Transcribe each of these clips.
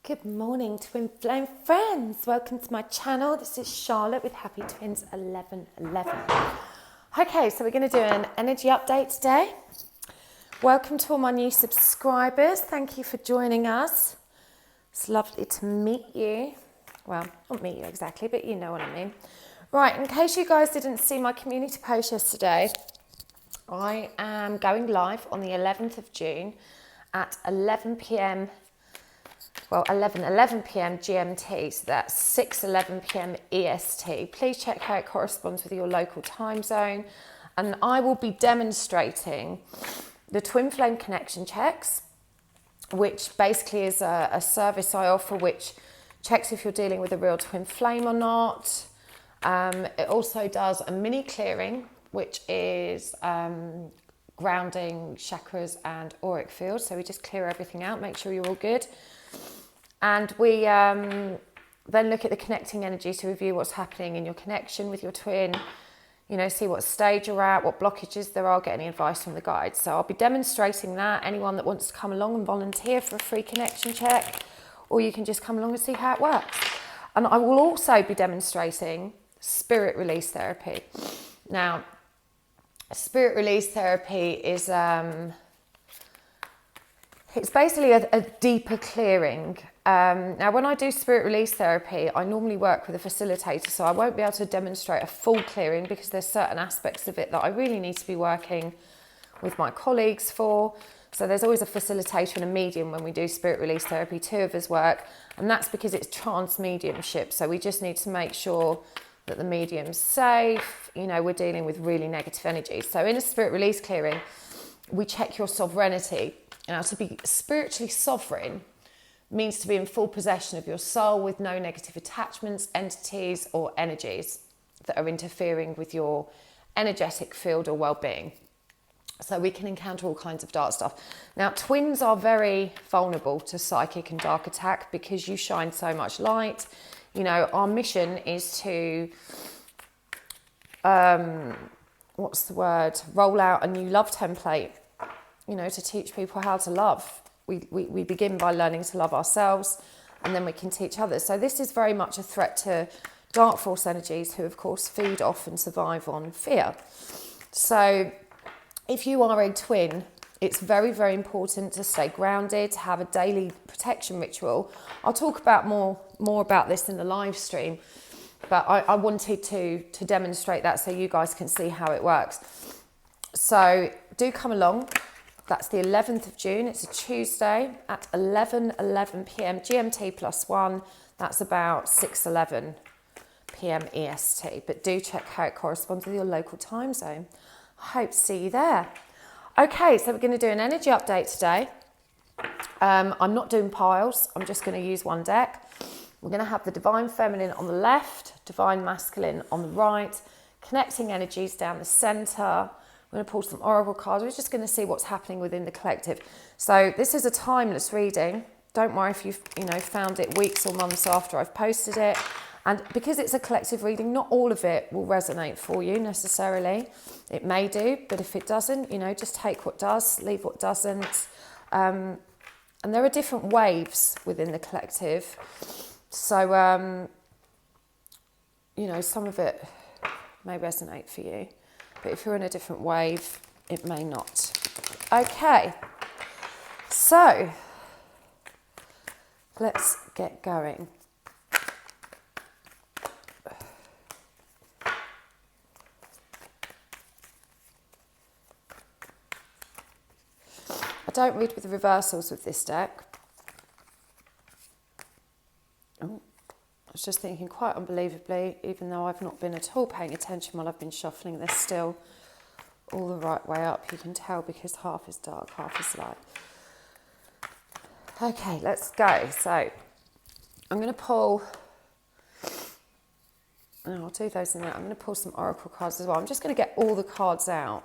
Good morning, Twin Flame friends. Welcome to my channel. This is Charlotte with Happy Twins 1111. Okay, so we're going to do an energy update today. Welcome to all my new subscribers. Thank you for joining us. It's lovely to meet you. Well, not meet you exactly, but you know what I mean. Right, in case you guys didn't see my community post yesterday, I am going live on the 11th of June at 11 p.m. Well, 11 p.m. GMT, so that's 6:11 p.m. EST. Please check how it corresponds with your local time zone. And I will be demonstrating the Twin Flame Connection Checks, which basically is a service I offer which checks if you're dealing with a real twin flame or not. It also does a mini clearing, which is grounding, chakras and auric field. So we just clear everything out, make sure you're all good. And we then look at the connecting energy to review what's happening in your connection with your twin, you know, see what stage you're at, what blockages there are, get any advice from the guides. So I'll be demonstrating that. Anyone that wants to come along and volunteer for a free connection check, or you can just come along and see how it works. And I will also be demonstrating spirit release therapy. Now, spirit release therapy is it's basically a deeper clearing. Now, when I do spirit release therapy, I normally work with a facilitator, so I won't be able to demonstrate a full clearing because there's certain aspects of it that I really need to be working with my colleagues for. So there's always a facilitator and a medium when we do spirit release therapy, two of us work, and that's because it's trance mediumship. So we just need to make sure that the medium's safe, you know, we're dealing with really negative energy. So in a spirit release clearing, we check your sovereignty. Now, to be spiritually sovereign means to be in full possession of your soul with no negative attachments, entities or energies that are interfering with your energetic field or well-being. So we can encounter all kinds of dark stuff. Now, twins are very vulnerable to psychic and dark attack because you shine so much light. You know, our mission is to, roll out a new love template, you know, to teach people how to love. We begin by learning to love ourselves, and then we can teach others. So this is very much a threat to dark force energies who, of course, feed off and survive on fear. So if you are a twin, it's very, very important to stay grounded, to have a daily protection ritual. I'll talk about more about this in the live stream, but I wanted to demonstrate that so you guys can see how it works. So do come along. That's the 11th of June. It's a Tuesday at 11:11 p.m. GMT +1. That's about 6:11 p.m. EST. But do check how it corresponds with your local time zone. I hope to see you there. Okay, so we're going to do an energy update today. I'm not doing piles. I'm just going to use one deck. We're going to have the Divine Feminine on the left, Divine Masculine on the right, connecting energies down the centre. We're going to pull some oracle cards. We're just going to see what's happening within the collective. So this is a timeless reading. Don't worry if you've found it weeks or months after I've posted it. And because it's a collective reading, not all of it will resonate for you necessarily. It may do, but if it doesn't, you know, just take what does, leave what doesn't. And there are different waves within the collective. So, you know, some of it may resonate for you. But if you're in a different wave, it may not. Okay, so let's get going. I don't read with the reversals with this deck. Oh, I was just thinking, quite unbelievably, even though I've not been at all paying attention while I've been shuffling, they're still all the right way up. You can tell because half is dark, half is light. Okay, let's go. So I'm going to pull, I'll do those in a minute. I'm going to pull some oracle cards as well. I'm just going to get all the cards out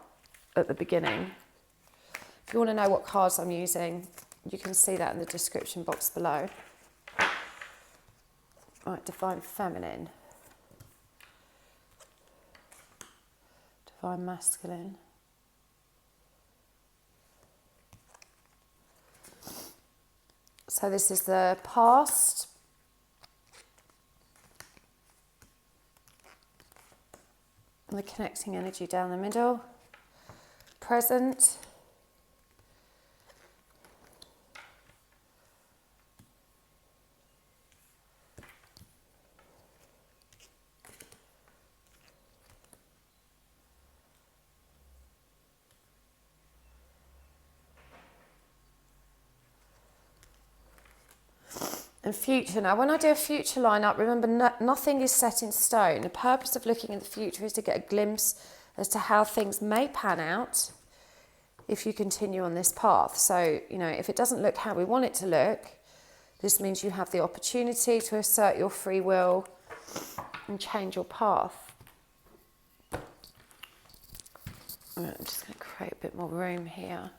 at the beginning. If you want to know what cards I'm using, you can see that in the description box below. Right, Divine Feminine, Divine Masculine, So this is the past. And the connecting energy down the middle. Present. And future. Now, when I do a future lineup, remember nothing is set in stone. The purpose of looking at the future is to get a glimpse as to how things may pan out if you continue on this path. So, you know, if it doesn't look how we want it to look, this means you have the opportunity to assert your free will and change your path. I'm just going to create a bit more room here.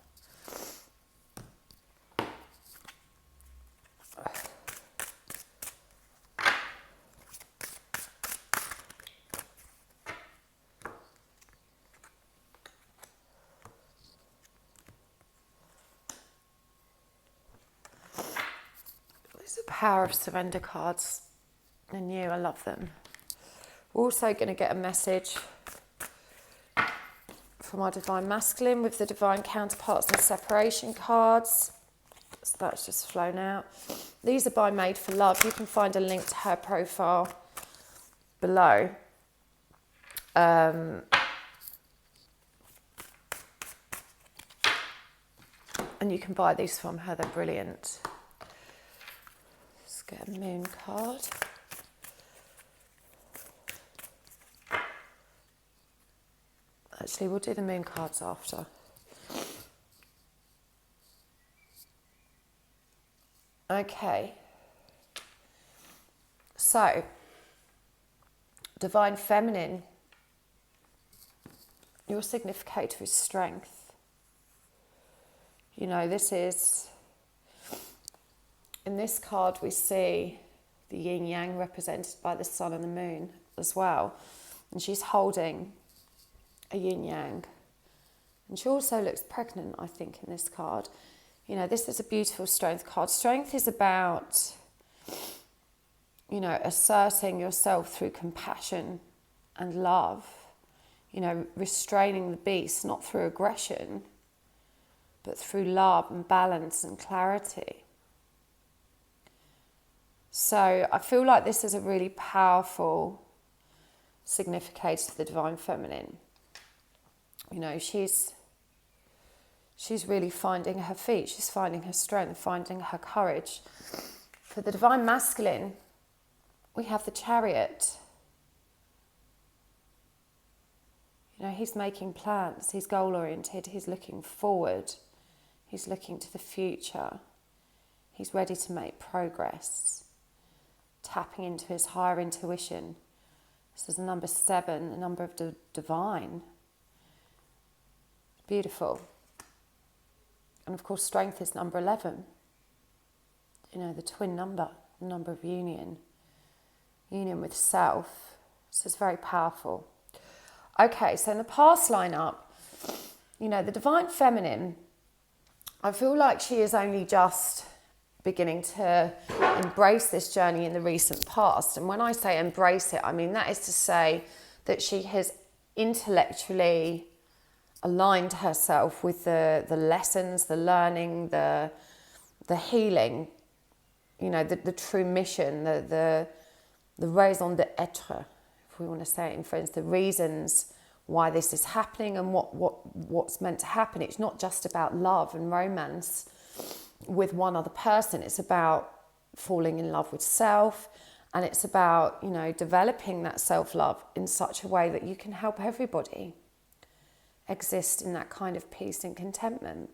Power of surrender cards, and you, I love them. We're also going to get a message from our divine masculine with the divine counterparts and separation cards. So that's just flown out. These are by Made for Love. You can find a link to her profile below. And you can buy these from her, they're brilliant. Get a moon card. Actually, we'll do the moon cards after. Okay. So, divine feminine, your significator is strength. You know, this is... In this card, we see the yin yang represented by the sun and the moon as well. And she's holding a yin yang. And she also looks pregnant, I think, in this card. You know, this is a beautiful strength card. Strength is about, you know, asserting yourself through compassion and love. You know, restraining the beast, not through aggression, but through love and balance and clarity. So I feel like this is a really powerful significator to the divine feminine. You know, she's really finding her feet. She's finding her strength, finding her courage. For the divine masculine, we have the Chariot. You know, he's making plans. He's goal-oriented. He's looking forward. He's looking to the future. He's ready to make progress. Tapping into his higher intuition. This is number 7, the number of the divine. Beautiful. And of course, strength is number 11. You know, the twin number, the number of union. Union with self. This is very powerful. Okay, so in the past lineup, you know, the divine feminine, I feel like she is only just beginning to embrace this journey in the recent past. And when I say embrace it, I mean that is to say that she has intellectually aligned herself with the lessons, the learning, the healing, you know, the true mission, the raison d'être, if we want to say it in French, the reasons why this is happening and what's meant to happen. It's not just about love and romance with one other person. It's about falling in love with self, and it's about, you know, developing that self-love in such a way that you can help everybody exist in that kind of peace and contentment.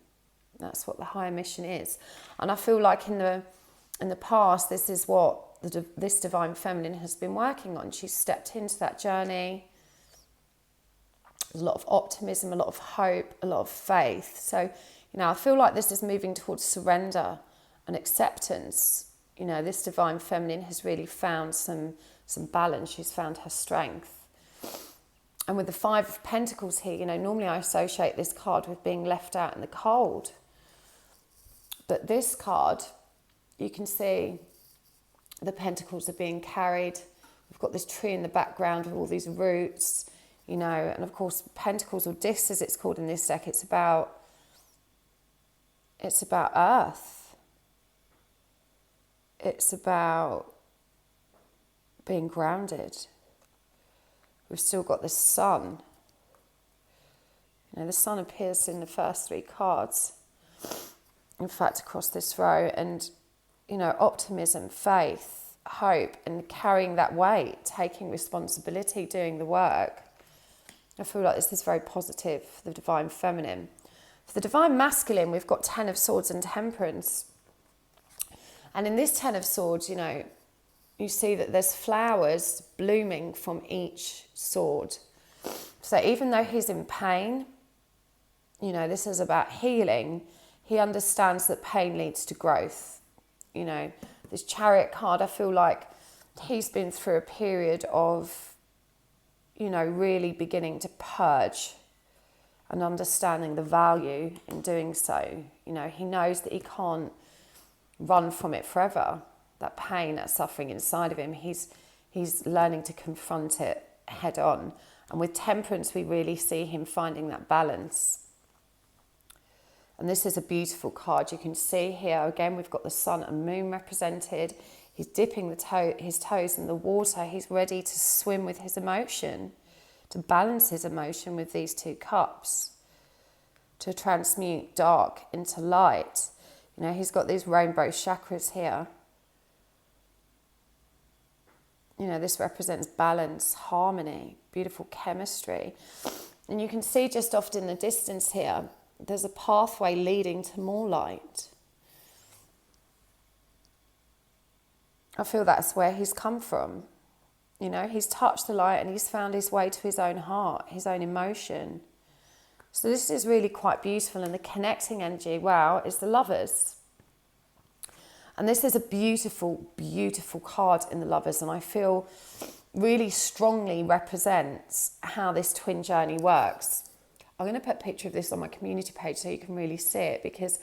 That's what the higher mission is. And I feel like in the past, this is what this divine feminine has been working on. She's stepped into that journey. There's a lot of optimism, a lot of hope, a lot of faith. So, you know, I feel like this is moving towards surrender and acceptance. You know, this divine feminine has really found some balance. She's found her strength. And with the 5 of Pentacles here, you know, normally I associate this card with being left out in the cold. But this card you can see the pentacles are being carried. We've got this tree in the background with all these roots, you know, and of course pentacles, or discs as it's called in this deck, it's about earth. It's about being grounded. We've still got the sun. You know, the sun appears in the first 3 cards, in fact, across this row, and, you know, optimism, faith, hope, and carrying that weight, taking responsibility, doing the work. I feel like this is very positive for the divine feminine. For the divine masculine, we've got 10 of Swords and Temperance. And in this 10 of Swords, you know, you see that there's flowers blooming from each sword. So even though he's in pain, you know, this is about healing. He understands that pain leads to growth. You know, this Chariot card, I feel like he's been through a period of, you know, really beginning to purge and understanding the value in doing so. You know, he knows that he can't run from it forever. That pain, that suffering inside of him, he's learning to confront it head on. And with Temperance, we really see him finding that balance. And this is a beautiful card. You can see here, again, we've got the sun and moon represented. He's dipping his toes in the water. He's ready to swim with his emotion, to balance his emotion with these 2 cups, to transmute dark into light. You know, he's got these rainbow chakras here. You know, this represents balance, harmony, beautiful chemistry. And you can see just off in the distance here, there's a pathway leading to more light. I feel that's where he's come from. You know, he's touched the light and he's found his way to his own heart, his own emotion. So this is really quite beautiful. And the connecting energy, wow, is the Lovers. And this is a beautiful, beautiful card in the Lovers. And I feel really strongly represents how this twin journey works. I'm going to put a picture of this on my community page so you can really see it, because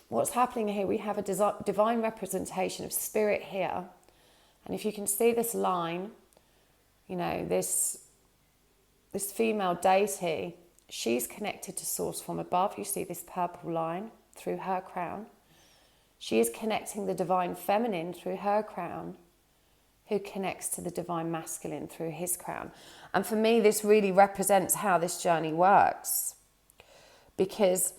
what's happening here, we have a divine representation of spirit here. And if you can see this line, you know, this female deity, she's connected to source from above. You see this purple line through her crown. She is connecting the divine feminine through her crown, who connects to the divine masculine through his crown. And for me, this really represents how this journey works. Because,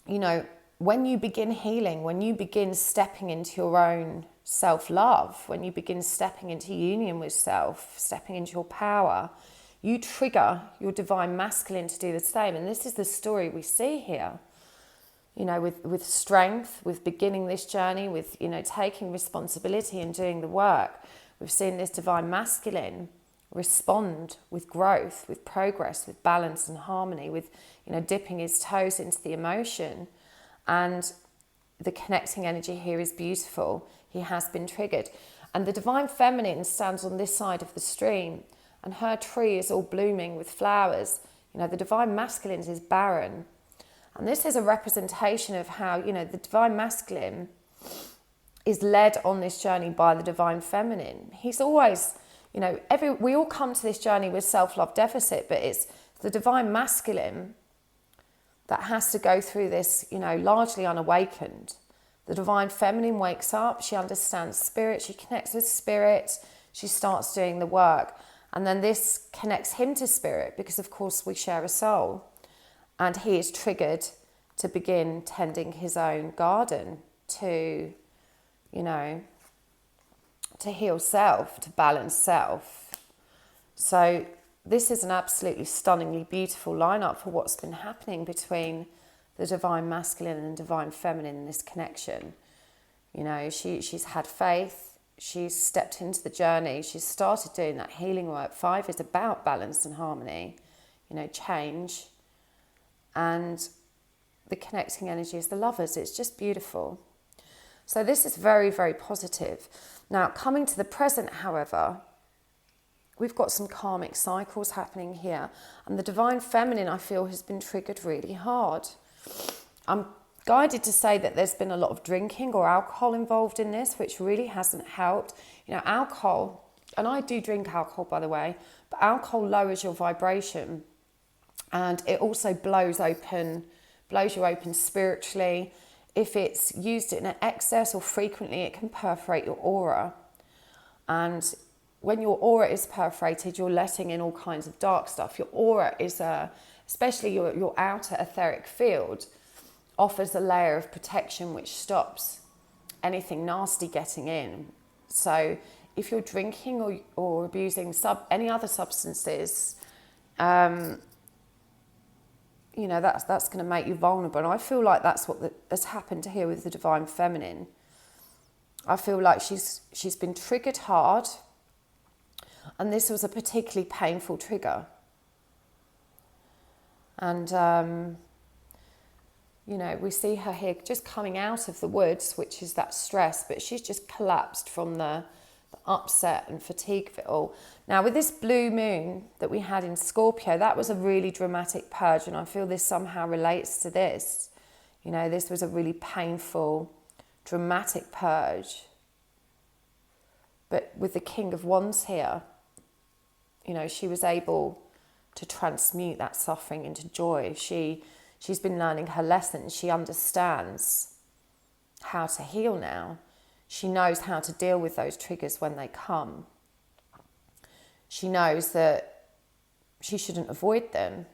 you know, when you begin healing, when you begin stepping into your own self-love, when you begin stepping into union with self, stepping into your power, you trigger your divine masculine to do the same. And this is the story we see here. You know, with strength, with beginning this journey, with, you know, taking responsibility and doing the work. We've seen this divine masculine respond with growth, with progress, with balance and harmony, with, you know, dipping his toes into the emotion. And the connecting energy here is beautiful. He has been triggered. And the divine feminine stands on this side of the stream, and her tree is all blooming with flowers. You know, the divine masculine is barren. And this is a representation of how, you know, the divine masculine is led on this journey by the divine feminine. He's always, you know, we all come to this journey with self-love deficit, but it's the divine masculine that has to go through this, you know, largely unawakened. The divine feminine wakes up, she understands spirit, she connects with spirit, she starts doing the work. And then this connects him to spirit, because of course we share a soul. And he is triggered to begin tending his own garden, to, you know, to heal self, to balance self. So this is an absolutely stunningly beautiful lineup for what's been happening between the divine masculine and divine feminine in this connection. You know, she's had faith, she's stepped into the journey, she's started doing that healing work. 5 is about balance and harmony, you know, change. And the connecting energy is the Lovers. It's just beautiful. So this is very, very positive. Now, coming to the present, however, we've got some karmic cycles happening here. And the divine feminine, I feel, has been triggered really hard. I'm guided to say that there's been a lot of drinking or alcohol involved in this, which really hasn't helped. You know, alcohol, and I do drink alcohol, by the way, but alcohol lowers your vibration, and it also blows you open spiritually. If it's used in an excess or frequently, it can perforate your aura. And when your aura is perforated, you're letting in all kinds of dark stuff. Your aura is especially your outer etheric field, offers a layer of protection which stops anything nasty getting in. So if you're drinking or abusing any other substances, you know, that's going to make you vulnerable. And I feel like that's what has happened here with the Divine Feminine. I feel like she's been triggered hard, and this was a particularly painful trigger. And, you know, we see her here just coming out of the woods, which is that stress, but she's just collapsed from the upset and fatigue of it all. Now, with this blue moon that we had in Scorpio, that was a really dramatic purge, and I feel this somehow relates to this. You know, this was a really painful, dramatic purge. But with the King of Wands here, you know, she was able to transmute that suffering into joy. She's been learning her lessons. She understands how to heal now. She knows how to deal with those triggers when they come. She knows that she shouldn't avoid them.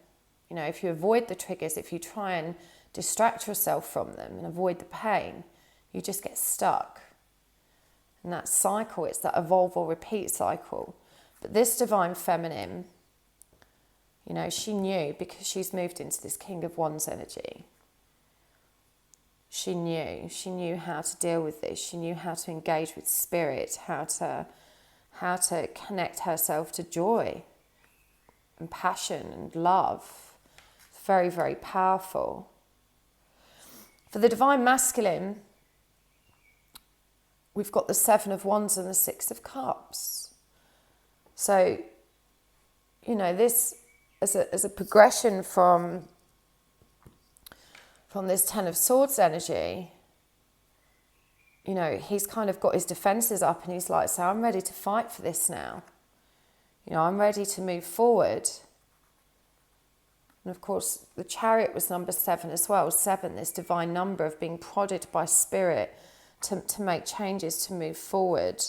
You know, if you avoid the triggers, if you try and distract yourself from them and avoid the pain, you just get stuck. And that cycle, it's that evolve or repeat cycle. But this Divine Feminine, you know, she knew, because she's moved into this King of Wands energy. She knew how to deal with this. She knew how to engage with spirit, how to connect herself to joy and passion and love. It's very, very powerful. For the Divine Masculine, we've got the Seven of Wands and the Six of Cups. So, you know, this as a progression from this Ten of Swords energy, you know, he's kind of got his defences up and he's like, so I'm ready to fight for this now. You know, I'm ready to move forward. And of course, the Chariot was number 7 as well. 7, this divine number of being prodded by spirit to make changes, to move forward.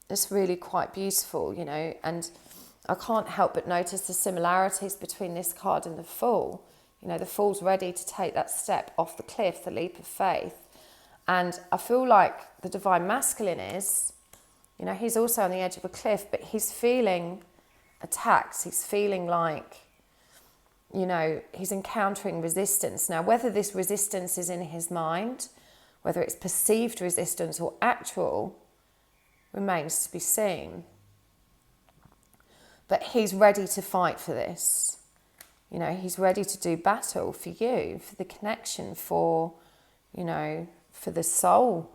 It's really quite beautiful, you know, and I can't help but notice the similarities between this card and the Fool. You know, the Fool's ready to take that step off the cliff, the leap of faith. And I feel like the Divine Masculine is, you know, he's also on the edge of a cliff, but he's feeling attacked. He's feeling like, you know, he's encountering resistance. Now, whether this resistance is in his mind, whether it's perceived resistance or actual, remains to be seen. But he's ready to fight for this. You know, he's ready to do battle for you, for the connection, for, you know, for the soul.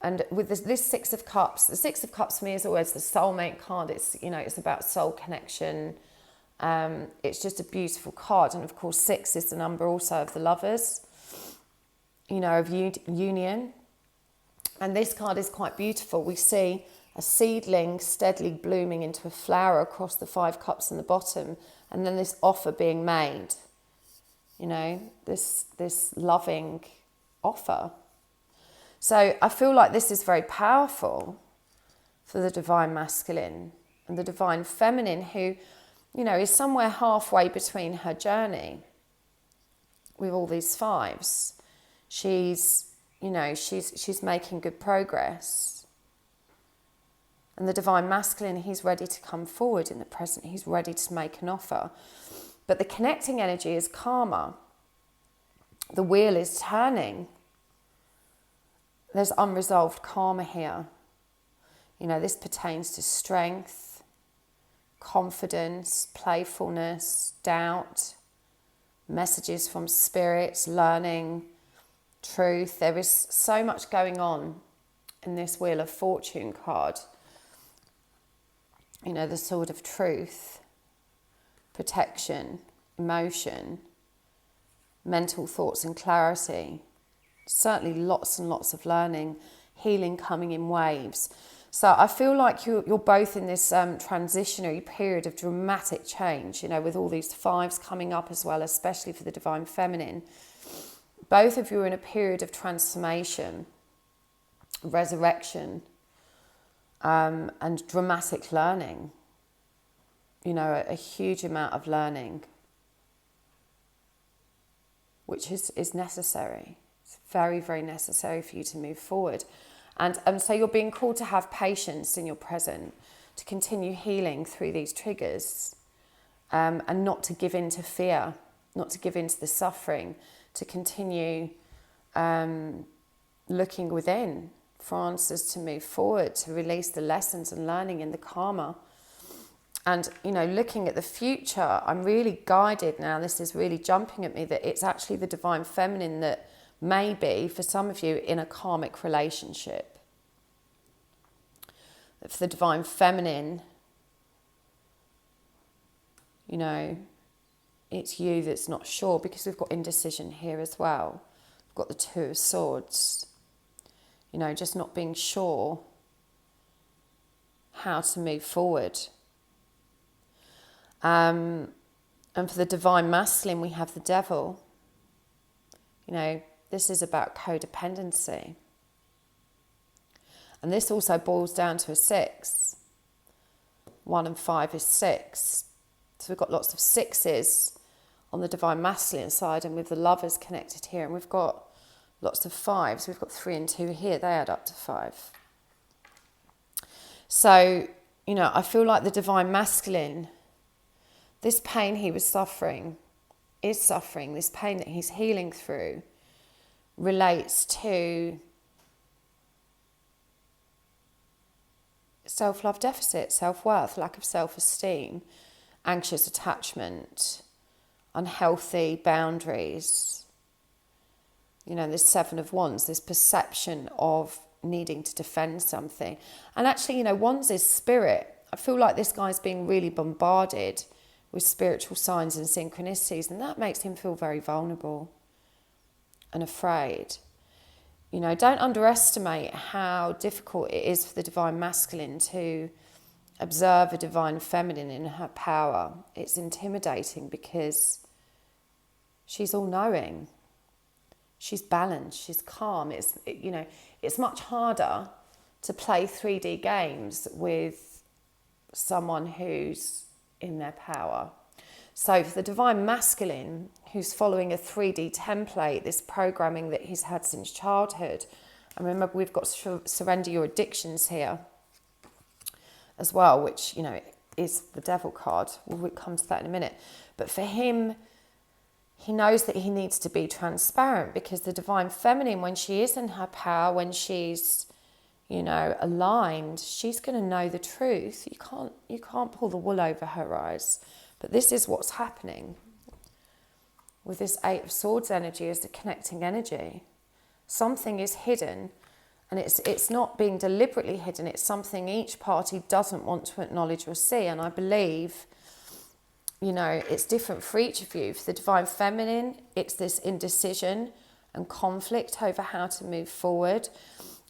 And with this Six of Cups, the Six of Cups for me is always the soulmate card. It's, you know, it's about soul connection. It's just a beautiful card. And of course, 6 is the number also of the lovers, you know, of union. And this card is quite beautiful. We see a seedling steadily blooming into a flower across the 5 cups in the bottom, and then this offer being made, you know, this loving offer. So I feel like this is very powerful for the Divine Masculine and the Divine Feminine, who, you know, is somewhere halfway between her journey with all these 5s. She's, you know, she's making good progress. And the Divine Masculine, he's ready to come forward in the present. He's ready to make an offer. But the connecting energy is karma. The wheel is turning. There's unresolved karma here. You know, this pertains to strength, confidence, playfulness, doubt, messages from spirits, learning, truth. There is so much going on in this Wheel of Fortune card. You know, the sword of truth, protection, emotion, mental thoughts and clarity. Certainly lots and lots of learning, healing coming in waves. So I feel like you're both in this transitionary period of dramatic change, you know, with all these fives coming up as well, especially for the Divine Feminine. Both of you are in a period of transformation, resurrection, and dramatic learning. You know, a huge amount of learning, which is necessary. It's very, very necessary for you to move forward. And so you're being called to have patience in your present, to continue healing through these triggers, and not to give in to fear, not to give in to the suffering, to continue looking within for answers, to move forward, to release the lessons and learning in the karma. And, you know, looking at the future, I'm really guided now, this is really jumping at me, that it's actually the Divine Feminine that may be, for some of you, in a karmic relationship. That for the Divine Feminine, you know, it's you that's not sure, because we've got indecision here as well. We've got the Two of Swords. You know, just not being sure how to move forward. And for the Divine Masculine, we have the Devil. You know, this is about codependency. And this also boils down to a 6. 1 and 5 is 6. So we've got lots of 6s on the Divine Masculine side, and with the Lovers connected here. And we've got lots of 5s. We've got 3 and 2 here. They add up to 5. So, you know, I feel like the Divine Masculine, this pain he was suffering, is suffering, this pain that he's healing through, relates to self-love deficit, self-worth, lack of self-esteem, anxious attachment, unhealthy boundaries. You know, this 7 of Wands, this perception of needing to defend something. And actually, you know, Wands is spirit. I feel like this guy's being really bombarded with spiritual signs and synchronicities, and that makes him feel very vulnerable and afraid. You know, don't underestimate how difficult it is for the Divine Masculine to observe a Divine Feminine in her power. It's intimidating because she's all-knowing. She's balanced, she's calm. You know, it's much harder to play 3D games with someone who's in their power. So for the Divine Masculine, who's following a 3D template, this programming that he's had since childhood, and remember we've got Surrender Your Addictions here as well, which, you know, is the Devil card. We'll come to that in a minute. But for him, he knows that he needs to be transparent, because the Divine Feminine, when she is in her power, when she's, you know, aligned, she's going to know the truth. You can't pull the wool over her eyes. But this is what's happening with this 8 of Swords energy, as the connecting energy. Something is hidden, and it's not being deliberately hidden. It's something each party doesn't want to acknowledge or see. And I believe, you know, it's different for each of you. For the Divine Feminine, it's this indecision and conflict over how to move forward.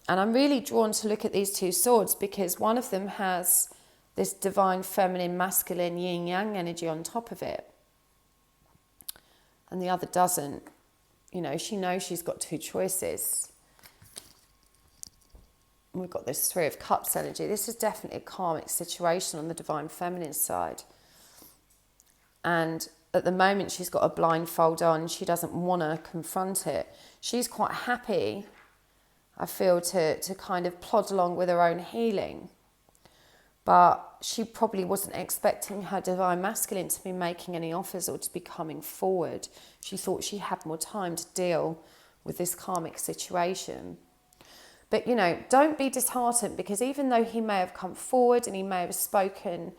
And I'm really drawn to look at these 2 swords, because one of them has this Divine Feminine, Masculine, yin-yang energy on top of it, and the other doesn't. You know, she knows she's got 2 choices. And we've got this 3 of Cups energy. This is definitely a karmic situation on the Divine Feminine side. And at the moment, she's got a blindfold on. She doesn't want to confront it. She's quite happy, I feel, to kind of plod along with her own healing. But she probably wasn't expecting her Divine Masculine to be making any offers or to be coming forward. She thought she had more time to deal with this karmic situation. But, you know, don't be disheartened, because even though he may have come forward and he may have spoken,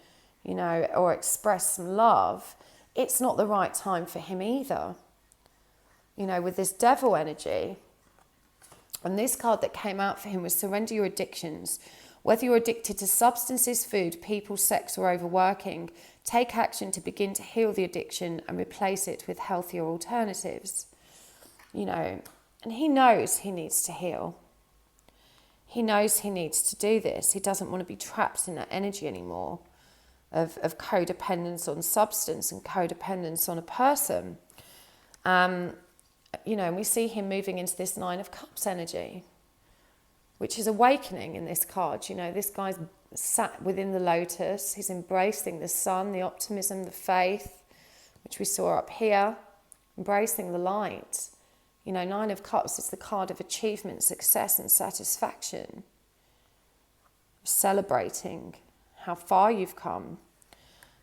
you know, or expressed some love, it's not the right time for him either. You know, with this Devil energy, and this card that came out for him was Surrender Your Addictions, Whether you're addicted to substances, food, people, sex, or overworking, take action to begin to heal the addiction and replace it with healthier alternatives. You know, and he knows he needs to heal. He knows he needs to do this. He doesn't want to be trapped in that energy anymore of codependence on substance and codependence on a person. You know, and we see him moving into this Nine of Cups energy, which is awakening in this card. You know, this guy's sat within the lotus. He's embracing the sun, the optimism, the faith, which we saw up here, embracing the light. You know, Nine of Cups is the card of achievement, success and satisfaction. Celebrating how far you've come.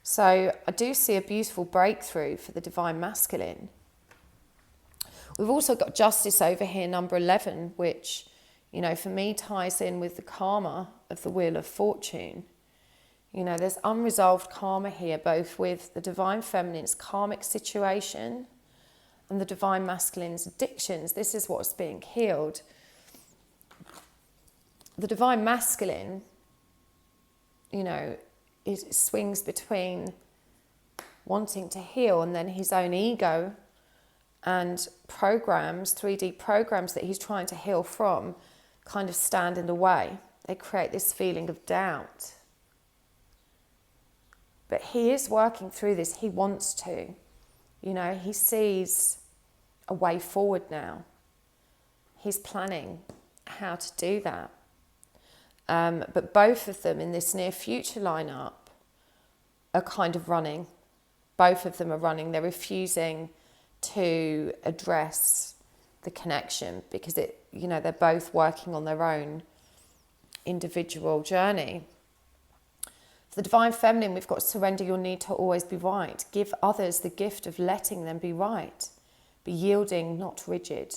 So I do see a beautiful breakthrough for the Divine Masculine. We've also got Justice over here, number 11, which, you know, for me ties in with the karma of the Wheel of Fortune. You know, there's unresolved karma here, both with the Divine Feminine's karmic situation and the Divine Masculine's addictions. This is what's being healed. The Divine Masculine, you know, it swings between wanting to heal and then his own ego and programs, 3D programs that he's trying to heal from, kind of stand in the way. They create this feeling of doubt. But he is working through this. He wants to. You know, he sees a way forward now. He's planning how to do that. But both of them in this near future lineup are kind of running. Both of them are running. They're refusing to address the connection because you know, they're both working on their own individual journey. For the Divine Feminine, we've got surrender your need to always be right. Give others the gift of letting them be right. Be yielding, not rigid.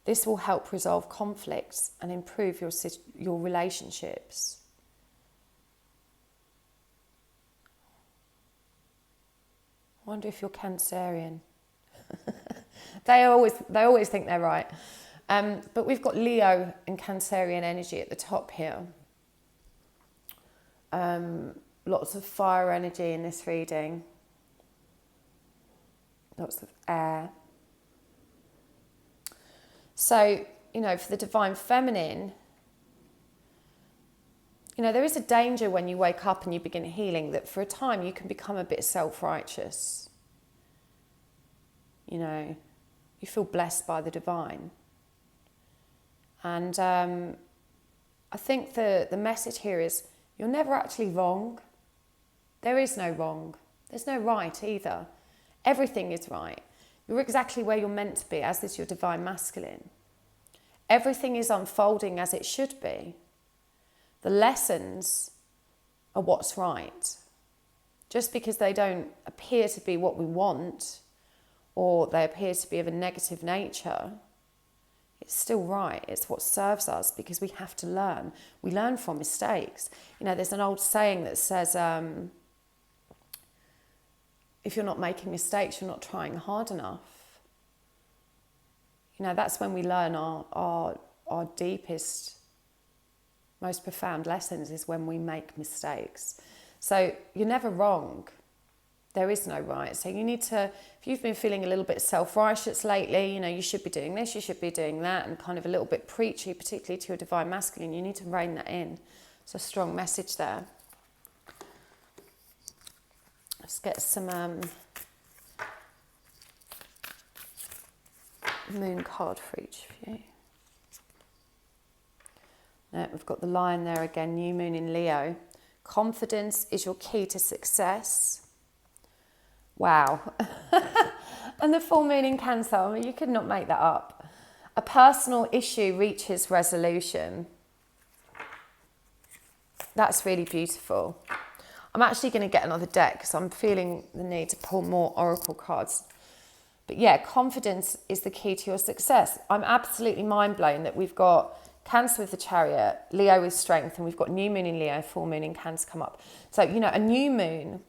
This will help resolve conflicts and improve your relationships. I wonder if you're Cancerian. They always think they're right. But we've got Leo and Cancerian energy at the top here. Lots of fire energy in this reading. Lots of air. So, you know, for the Divine Feminine, you know, there is a danger when you wake up and you begin healing that for a time you can become a bit self-righteous. You know, you feel blessed by the divine. And I think the message here is you're never actually wrong. There is no wrong. There's no right either. Everything is right. You're exactly where you're meant to be, as is your Divine Masculine. Everything is unfolding as it should be. The lessons are what's right. Just because they don't appear to be what we want, or they appear to be of a negative nature, it's still right. It's what serves us because we have to learn. We learn from mistakes. You know, there's an old saying that says, if you're not making mistakes, you're not trying hard enough. You know, that's when we learn our deepest, most profound lessons, is when we make mistakes. So you're never wrong. There is no right. So you need to, if you've been feeling a little bit self-righteous lately, you know, you should be doing this, you should be doing that, and kind of a little bit preachy, particularly to your Divine Masculine, you need to rein that in. It's a strong message there. Let's get some moon card for each of you. Now, we've got the Lion there again, new moon in Leo. Confidence is your key to success. Wow. And the full moon in Cancer, I mean, you could not make that up. A personal issue reaches resolution. That's really beautiful. I'm actually going to get another deck because I'm feeling the need to pull more oracle cards. But yeah, confidence is the key to your success. I'm absolutely mind blown that we've got Cancer with the Chariot, Leo with Strength, and we've got new moon in Leo, full moon in Cancer come up. So, you know, a new moon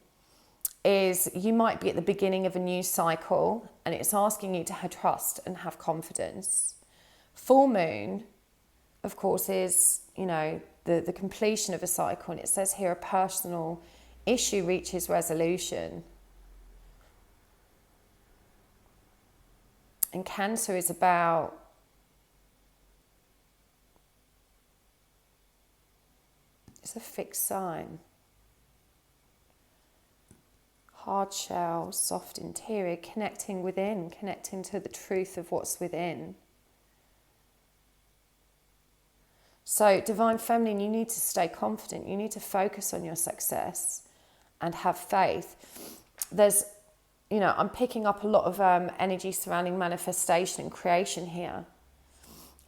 is, you might be at the beginning of a new cycle and it's asking you to have trust and have confidence. Full moon of course, is, you know, the completion of a cycle. And it says here a personal issue reaches resolution. And Cancer is about it's a fixed sign. Hard shell, soft interior, connecting within, connecting to the truth of what's within. So, Divine Feminine, you need to stay confident. You need to focus on your success and have faith. There's, you know, I'm picking up a lot of energy surrounding manifestation and creation here.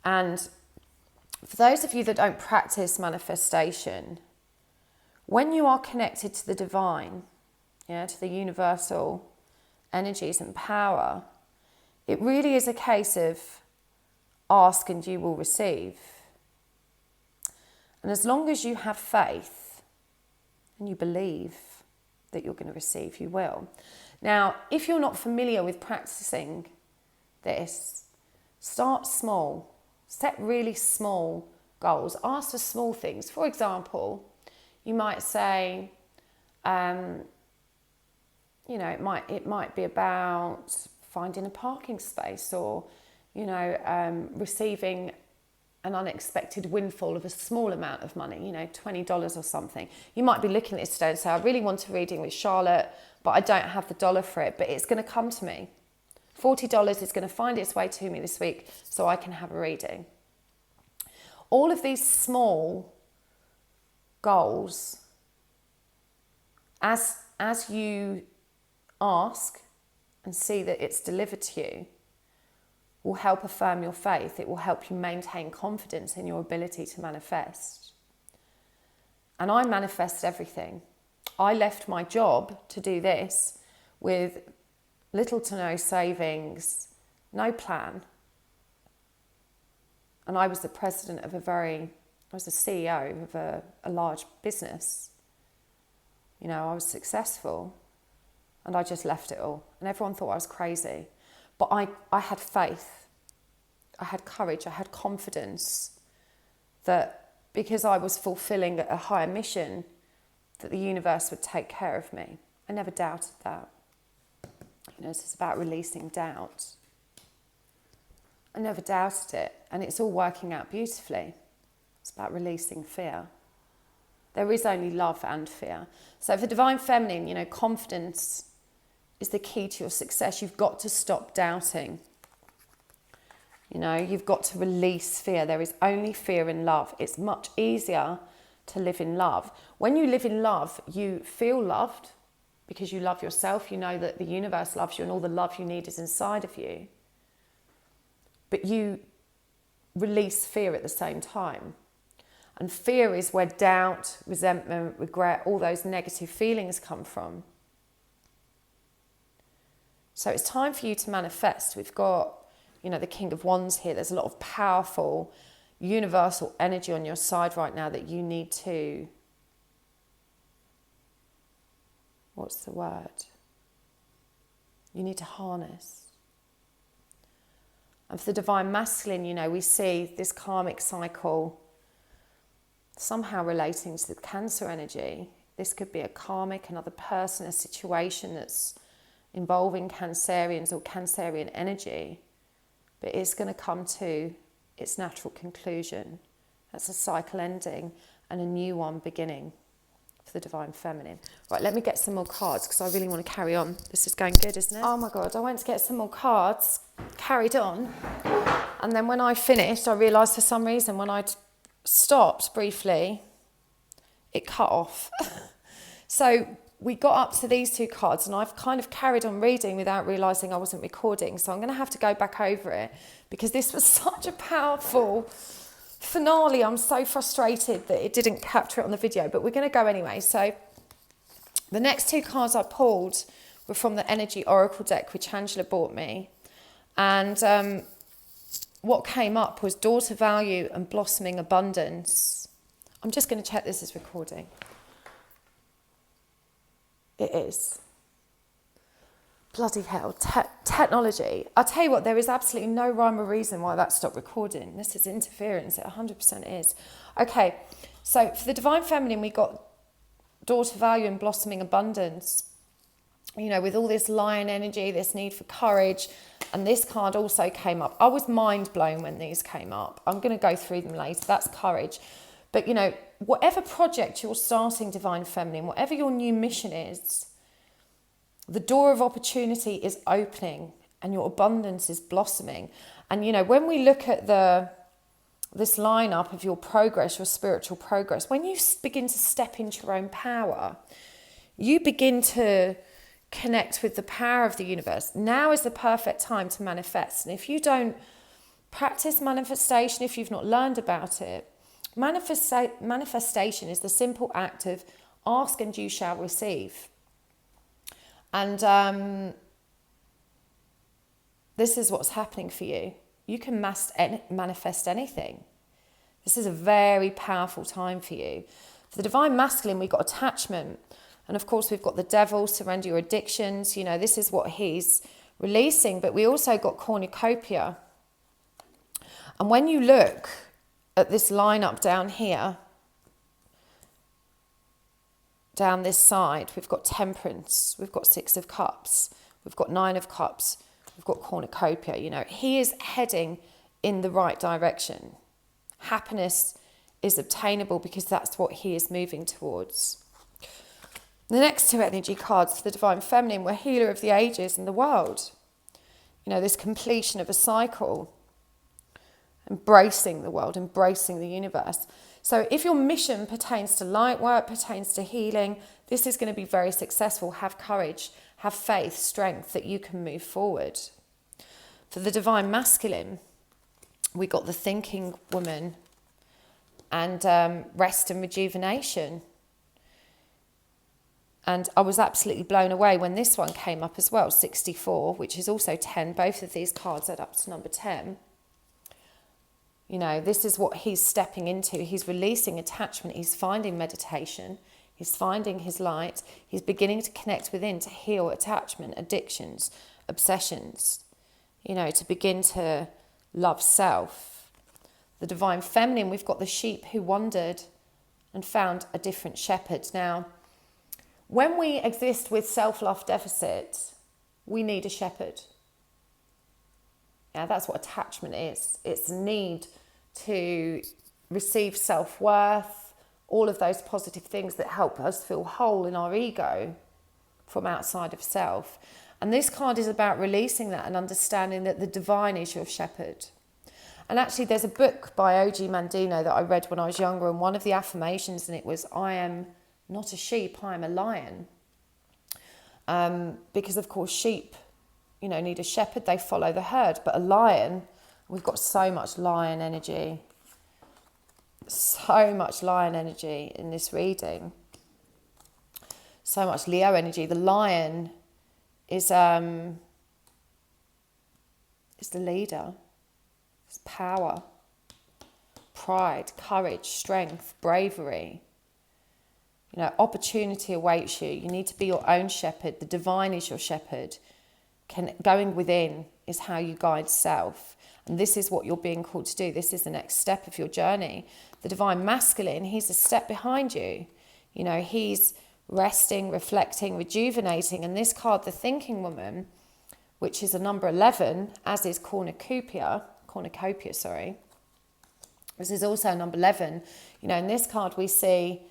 And for those of you that don't practice manifestation, when you are connected to the divine, yeah, to the universal energies and power, it really is a case of ask and you will receive. And as long as you have faith and you believe that you're going to receive, you will. Now, if you're not familiar with practicing this, start small. Set really small goals. Ask for small things. For example, you might say, you know, it might be about finding a parking space, or, you know, receiving an unexpected windfall of a small amount of money, you know, $20 or something. You might be looking at this today and say, I really want a reading with Charlotte, but I don't have the dollar for it, but it's going to come to me. $40 is going to find its way to me this week so I can have a reading. All of these small goals, as you ask and see that it's delivered to you, will help affirm your faith. It will help you maintain confidence in your ability to manifest. And I manifest everything. I left my job to do this with little to no savings, no plan. And I was the president of I was the CEO of a large business. You know, I was successful and I just left it all. And everyone thought I was crazy. But I had faith, I had courage, I had confidence that because I was fulfilling a higher mission, that the universe would take care of me. I never doubted that. You know, it's about releasing doubt. I never doubted it, and it's all working out beautifully. It's about releasing fear. There is only love and fear. So for Divine Feminine, you know, confidence is the key to your success. You've got to stop doubting. You know, you've got to release fear. There is only fear in love. It's much easier to live in love. When you live in love, you feel loved because you love yourself. You know that the universe loves you and all the love you need is inside of you. But you release fear at the same time. And fear is where doubt, resentment, regret, all those negative feelings come from. So it's time for you to manifest. We've got, you know, the King of Wands here. There's a lot of powerful, universal energy on your side right now that you need to, what's the word? You need to harness. And for the Divine Masculine, you know, we see this karmic cycle somehow relating to the Cancer energy. This could be a karmic, another person, a situation that's involving Cancerians or Cancerian energy, but it's going to come to its natural conclusion. That's a cycle ending and a new one beginning for the Divine Feminine. Right, let me get some more cards because I really want to carry on. This is going good, isn't it? Oh my God, I went to get some more cards, carried on, and then when I finished, I realised for some reason when I'd stopped briefly, it cut off. So we got up to these two cards and I've kind of carried on reading without realising I wasn't recording. So I'm going to have to go back over it because this was such a powerful finale. I'm so frustrated that it didn't capture it on the video, but we're going to go anyway. So the next two cards I pulled were from the Energy Oracle deck, which Angela bought me. And what came up was daughter value and blossoming abundance. I'm just going to check this is recording. It is. Bloody hell, technology. I'll tell you what, there is absolutely no rhyme or reason why that stopped recording. This is interference, it 100% is. Okay, so for the Divine Feminine, we got daughter value and blossoming abundance. You know, with all this lion energy, this need for courage, and this card also came up. I was mind blown when these came up. I'm going to go through them later. That's courage. But, you know, whatever project you're starting, Divine Feminine, whatever your new mission is, the door of opportunity is opening and your abundance is blossoming. And, you know, when we look at this lineup of your progress, your spiritual progress, when you begin to step into your own power, you begin to connect with the power of the universe. Now is the perfect time to manifest. And if you don't practice manifestation, if you've not learned about it, manifestation is the simple act of ask and you shall receive. And this is what's happening for you. You can manifest anything. This is a very powerful time for you. For the Divine Masculine, we've got attachment. And of course, we've got the devil, surrender your addictions. You know, this is what he's releasing. But we also got cornucopia. And when you look at this lineup down here, down this side, we've got temperance, we've got 6 of cups, we've got 9 of cups, we've got cornucopia. You know, he is heading in the right direction. Happiness is obtainable because that's what he is moving towards. The next 2 energy cards for the Divine Feminine were healer of the ages and the world. You know, this completion of a cycle, embracing the world, embracing the universe. So if your mission pertains to light work, pertains to healing, this is going to be very successful. Have courage, have faith, strength that you can move forward. For the Divine Masculine, we got the thinking woman and rest and rejuvenation. And I was absolutely blown away when this one came up as well, 64, which is also 10. Both of these cards add up to number 10. You know, this is what he's stepping into. He's releasing attachment. He's finding meditation. He's finding his light. He's beginning to connect within to heal attachment, addictions, obsessions. You know, to begin to love self. The Divine Feminine, we've got the sheep who wandered and found a different shepherd. Now, when we exist with self-love deficit, we need a shepherd. Yeah, that's what attachment is. It's need to receive self-worth, all of those positive things that help us feel whole in our ego from outside of self. And this card is about releasing that and understanding that the divine is your shepherd. And actually there's a book by O.G. Mandino that I read when I was younger, and one of the affirmations in it was, I am not a sheep, I am a lion. Because of course sheep, you know, need a shepherd, they follow the herd. But a lion, we've got so much lion energy. So much lion energy in this reading. So much Leo energy. The lion is the leader. It's power, pride, courage, strength, bravery. You know, opportunity awaits you. You need to be your own shepherd. The divine is your shepherd. Going within is how you guide self. And this is what you're being called to do. This is the next step of your journey. The Divine Masculine, he's a step behind you. You know, he's resting, reflecting, rejuvenating. And this card, the Thinking Woman, which is a number 11, as is cornucopia, This is also number 11. You know, in this card we see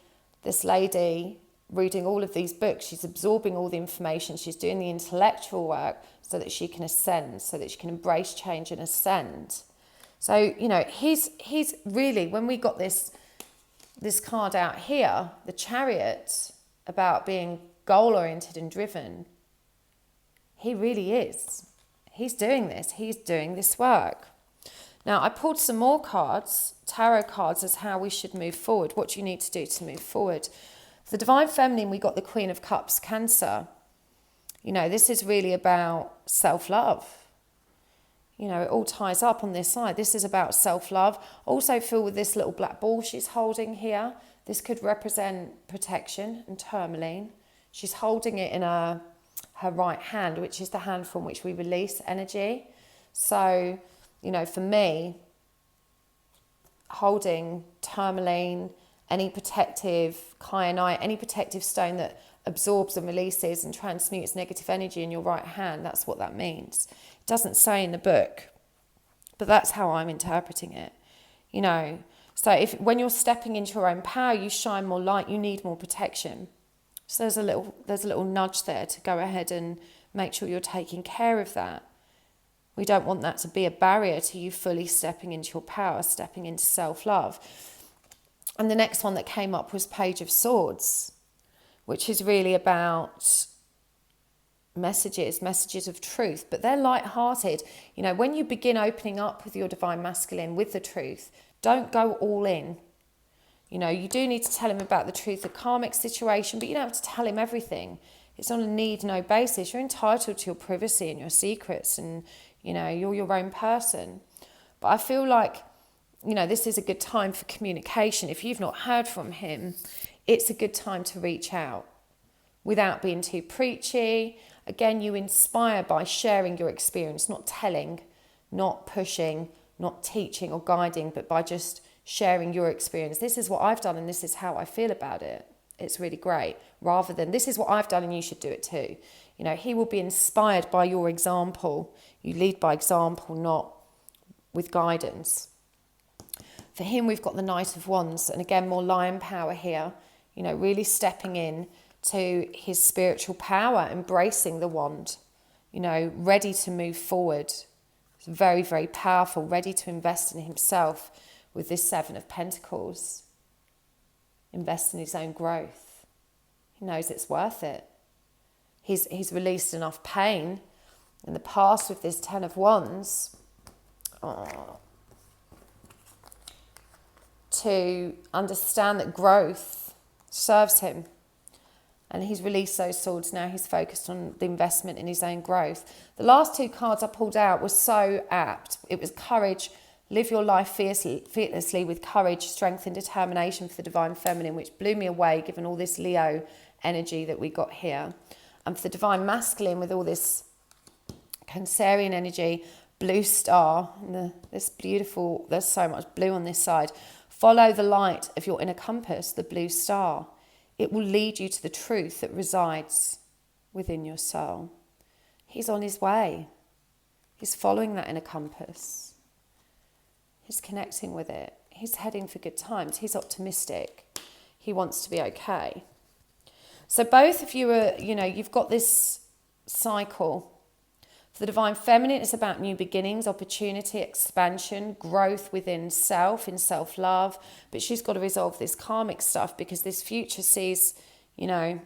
this lady reading all of these books. She's absorbing all the information. She's doing the intellectual work so that she can ascend, so that she can embrace change and ascend. So, you know, he's really, when we got this card out here, the Chariot, about being goal-oriented and driven, he really is. He's doing this. He's doing this work. Now, I pulled some more cards, tarot cards, as how we should move forward. What do you need to do to move forward? For the Divine Feminine, we got the Queen of Cups, Cancer. You know, this is really about self-love. You know, it all ties up on this side. This is about self-love. Also feel with this little black ball she's holding here. This could represent protection and tourmaline. She's holding it in a her right hand, which is the hand from which we release energy. So, you know, for me, holding tourmaline, any protective kyanite, any protective stone that absorbs and releases and transmutes negative energy in your right hand, that's what that means. It doesn't say in the book, but that's how I'm interpreting it, you know. So when you're stepping into your own power, you shine more light, you need more protection. So there's a little nudge there to go ahead and make sure you're taking care of that. We don't want that to be a barrier to you fully stepping into your power, stepping into self-love. And the next one that came up was Page of Swords, which is really about messages of truth, but they're light-hearted. You know, when you begin opening up with your divine masculine, with the truth, don't go all in. You know, you do need to tell him about the truth, the karmic situation, but you don't have to tell him everything. It's on a need, no basis. You're entitled to your privacy and your secrets, and, you know, you're your own person. But I feel like, you know, this is a good time for communication. If you've not heard from him, it's a good time to reach out without being too preachy. Again, you inspire by sharing your experience, not telling, not pushing, not teaching or guiding, but by just sharing your experience. This is what I've done and this is how I feel about it. It's really great. Rather than, this is what I've done and you should do it too. You know, he will be inspired by your example. You lead by example, not with guidance. For him, we've got the Knight of Wands, and again, more lion power here. You know, really stepping in to his spiritual power, embracing the wand, you know, ready to move forward. It's very, very powerful, ready to invest in himself with this Seven of Pentacles. Invest in his own growth. He knows it's worth it. He's released enough pain in the past with this Ten of Wands to understand that growth serves him. And he's released those swords. Now he's focused on the investment in his own growth. The last two cards I pulled out were so apt. It was courage. Live your life fearlessly with courage, strength and determination for the divine feminine, which blew me away given all this Leo energy that we got here. And for the divine masculine with all this Cancerian energy, blue star, and this beautiful, there's so much blue on this side. Follow the light of your inner compass, the blue star. It will lead you to the truth that resides within your soul. He's on his way. He's following that inner compass. He's connecting with it. He's heading for good times. He's optimistic. He wants to be okay. So both of you are, you know, you've got this cycle. For the divine feminine, it's about new beginnings, opportunity, expansion, growth within self, in self-love. But she's got to resolve this karmic stuff because this future sees, you know,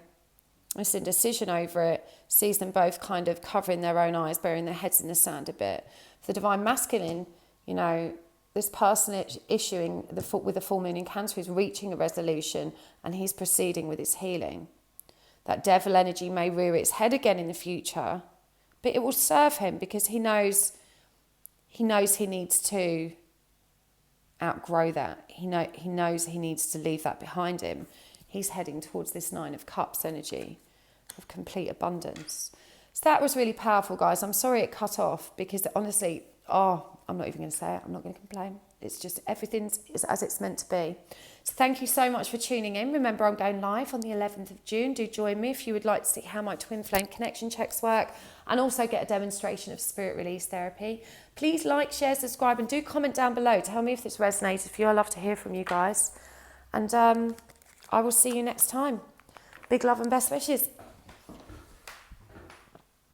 this indecision over it, sees them both kind of covering their own eyes, burying their heads in the sand a bit. For the divine masculine, you know, this person issuing with the full moon in Cancer is reaching a resolution and he's proceeding with his healing. That devil energy may rear its head again in the future, but it will serve him because he knows he needs to outgrow that. He knows he needs to leave that behind him. He's heading towards this Nine of Cups energy of complete abundance. So that was really powerful, guys. I'm sorry it cut off because honestly, I'm not even going to say it. I'm not going to complain. It's just everything is as it's meant to be. So thank you so much for tuning in. Remember, I'm going live on the 11th of June. Do join me if you would like to see how my twin flame connection checks work and also get a demonstration of spirit release therapy. Please like, share, subscribe and do comment down below. Tell me if this resonated for you. I love to hear from you guys. And I will see you next time. Big love and best wishes.